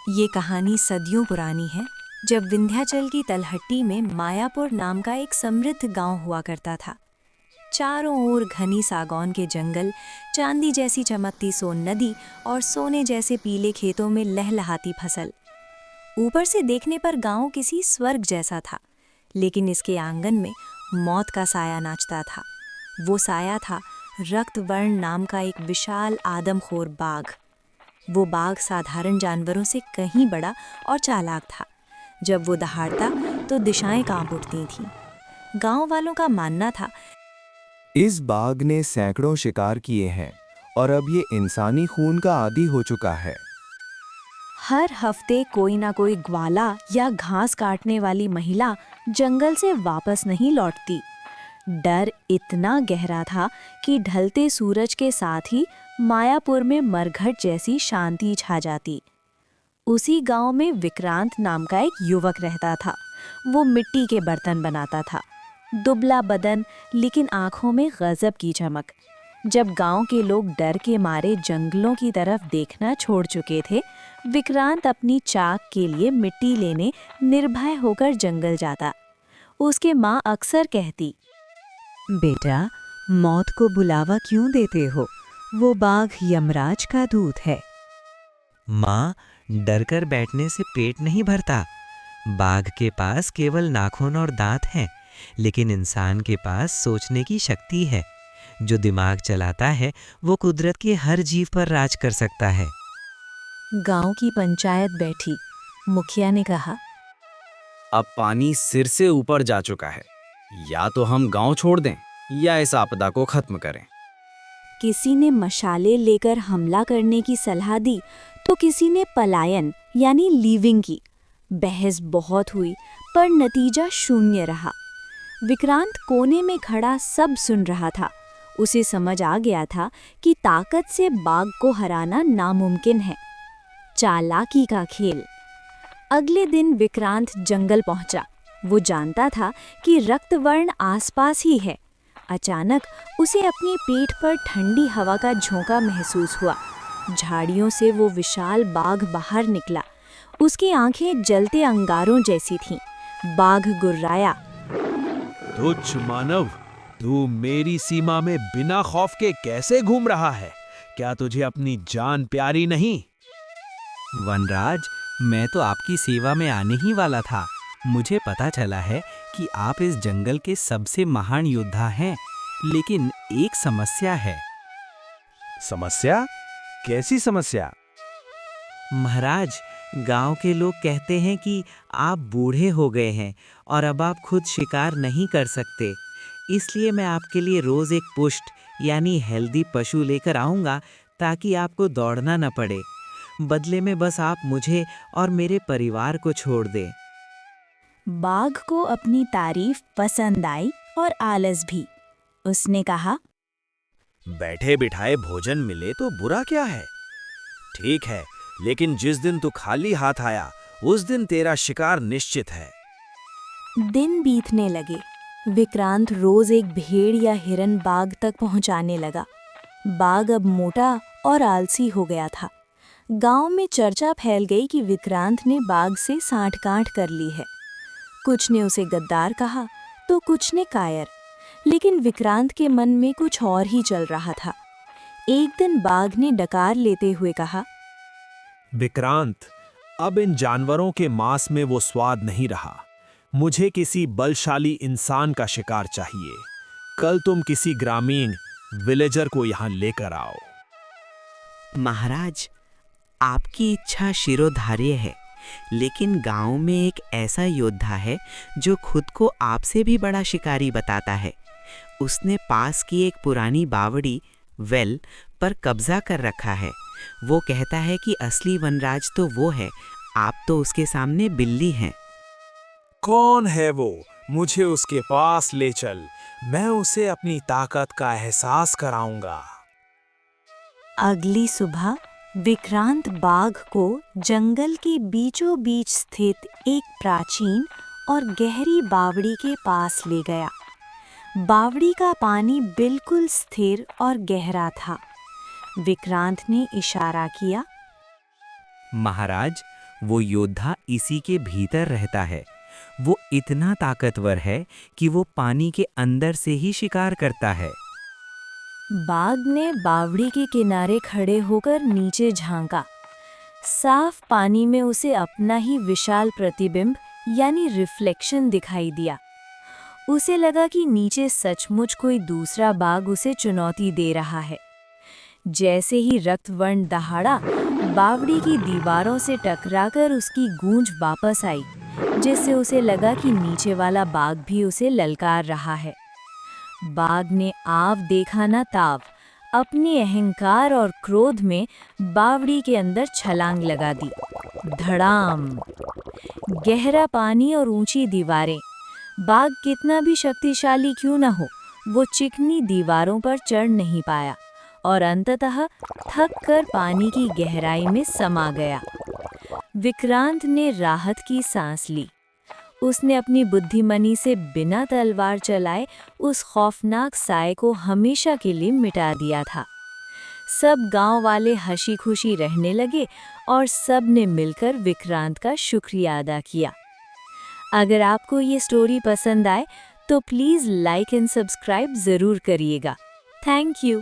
ये कहानी सदियों पुरानी है, जब विंध्याचल की तलहट्टी में मायापुर नाम का एक समृद्ध गांव हुआ करता था। चारों ओर घनी सागौन के जंगल, चांदी जैसी चमकती सोन नदी और सोने जैसे पीले खेतों में लहलहाती फसल। ऊपर से देखने पर गांव किसी स्वर्ग जैसा था, लेकिन इसके आंगन में मौत का साया नाचता था। वो साया था रक्तवर्ण नाम का एक विशाल आदमखोर बाघ। वो बाघ साधारण जानवरों से कहीं बड़ा और चालाक था। जब वो दहाड़ता तो दिशाएं कांप उठती थीं। गांव वालों का मानना था, इस बाघ ने सैकड़ों शिकार किए हैं और अब ये इंसानी खून का आदी हो चुका है। हर हफ्ते कोई ना कोई ग्वाला या घास काटने वाली महिला जंगल से वापस नहीं लौटती। डर इतना गहरा था कि ढलते सूरज के साथ ही मायापुर में मरघट जैसी शांति छा जाती। उसी गांव में विक्रांत नाम का एक युवक रहता था। वो मिट्टी के बर्तन बनाता था, दुबला बदन लेकिन आंखों में गजब की चमक। जब गांव के लोग डर के मारे जंगलों की तरफ देखना छोड़ चुके थे, विक्रांत अपनी चाक के लिए मिट्टी लेने निर्भय होकर जंगल जाता। उसके माँ अक्सर कहती, बेटा, मौत को बुलावा क्यों देते हो? वो बाघ यमराज का दूत है। माँ, डर कर बैठने से पेट नहीं भरता। बाघ के पास केवल नाखून और दांत हैं, लेकिन इंसान के पास सोचने की शक्ति है। जो दिमाग चलाता है वो कुदरत के हर जीव पर राज कर सकता है। गांव की पंचायत बैठी। मुखिया ने कहा, अब पानी सिर से ऊपर जा चुका है। या तो हम गांव छोड़ दें या इस आपदा को खत्म करें। किसी ने मशाले लेकर हमला करने की सलाह दी तो किसी ने पलायन यानी लीविंग की। बहस बहुत हुई पर नतीजा शून्य रहा। विक्रांत कोने में खड़ा सब सुन रहा था। उसे समझ आ गया था कि ताकत से बाघ को हराना नामुमकिन है। चालाकी का खेल। अगले दिन विक्रांत जंगल पहुंचा। वो जानता था कि रक्तवर्ण आसपास ही है। अचानक उसे अपने पेट पर ठंडी हवा का झोंका महसूस हुआ। झाड़ियों से वो विशाल बाघ बाहर निकला। उसकी आंखें जलते अंगारों जैसी थीं। बाघ गुर्राया, तुच्छ मानव, तू मेरी सीमा में बिना खौफ के कैसे घूम रहा है? क्या तुझे अपनी जान प्यारी नहीं? वनराज, मैं तो आपकी सेवा में आने ही वाला था। मुझे पता चला है कि आप इस जंगल के सबसे महान योद्धा हैं, लेकिन एक समस्या है। समस्या? कैसी समस्या? महाराज, गांव के लोग कहते हैं कि आप बूढ़े हो गए हैं और अब आप खुद शिकार नहीं कर सकते। इसलिए मैं आपके लिए रोज एक पुष्ट यानी हेल्दी पशु लेकर आऊंगा, ताकि आपको दौड़ना न पड़े। बदले में बस आप मुझे और मेरे परिवार को छोड़ दें। बाघ को अपनी तारीफ पसंद आई और आलस भी। उसने कहा, बैठे बिठाए भोजन मिले तो बुरा क्या है? ठीक है, लेकिन जिस दिन तू खाली हाथ आया उस दिन तेरा शिकार निश्चित है। दिन बीतने लगे। विक्रांत रोज एक भेड़ या हिरन बाघ तक पहुंचाने लगा। बाघ अब मोटा और आलसी हो गया था। गांव में चर्चा फैल गई कि विक्रांत ने बाघ से सांठ-गांठ कर ली है। कुछ ने उसे गद्दार कहा तो कुछ ने कायर, लेकिन विक्रांत के मन में कुछ और ही चल रहा था। एक दिन बाघ ने डकार लेते हुए कहा, विक्रांत, अब इन जानवरों के मांस में वो स्वाद नहीं रहा। मुझे किसी बलशाली इंसान का शिकार चाहिए। कल तुम किसी ग्रामीण विलेजर को यहाँ लेकर आओ। महाराज, आपकी इच्छा शिरोधार्य है, लेकिन गांव में एक ऐसा योद्धा है जो खुद को आपसे भी बड़ा शिकारी बताता है। उसने पास की एक पुरानी बावड़ी वेल पर कब्जा कर रखा है। वो कहता है कि असली वनराज तो वो है, आप तो उसके सामने बिल्ली हैं। कौन है वो? मुझे उसके पास ले चल। मैं उसे अपनी ताकत का एहसास कराऊंगा। अगली सुबह विक्रांत बाघ को जंगल के बीचों बीच स्थित एक प्राचीन और गहरी बावड़ी के पास ले गया। बावड़ी का पानी बिल्कुल स्थिर और गहरा था। विक्रांत ने इशारा किया, महाराज, वो योद्धा इसी के भीतर रहता है। वो इतना ताकतवर है कि वो पानी के अंदर से ही शिकार करता है। बाघ ने बावड़ी के किनारे खड़े होकर नीचे झांका। साफ पानी में उसे अपना ही विशाल प्रतिबिंब यानी रिफ्लेक्शन दिखाई दिया। उसे लगा कि नीचे सचमुच कोई दूसरा बाघ उसे चुनौती दे रहा है। जैसे ही रक्तवर्ण दहाड़ा बावड़ी की दीवारों से टकराकर उसकी गूंज वापस आई, जिससे उसे लगा कि नीचे वाला बाघ भी उसे ललकार रहा है। बाघ ने आव देखा न ताव, अपने अहंकार और क्रोध में बावड़ी के अंदर छलांग लगा दी। धड़ाम! गहरा पानी और ऊंची दीवारें। बाघ कितना भी शक्तिशाली क्यों न हो, वो चिकनी दीवारों पर चढ़ नहीं पाया और अंततः थक कर पानी की गहराई में समा गया। विक्रांत ने राहत की सांस ली। उसने अपनी बुद्धिमनी से बिना तलवार चलाए उस खौफनाक साए को हमेशा के लिए मिटा दिया था। सब गांव वाले हंसी खुशी रहने लगे और सब ने मिलकर विक्रांत का शुक्रिया अदा किया। अगर आपको ये स्टोरी पसंद आए तो प्लीज़ लाइक एंड सब्सक्राइब ज़रूर करिएगा। Thank you.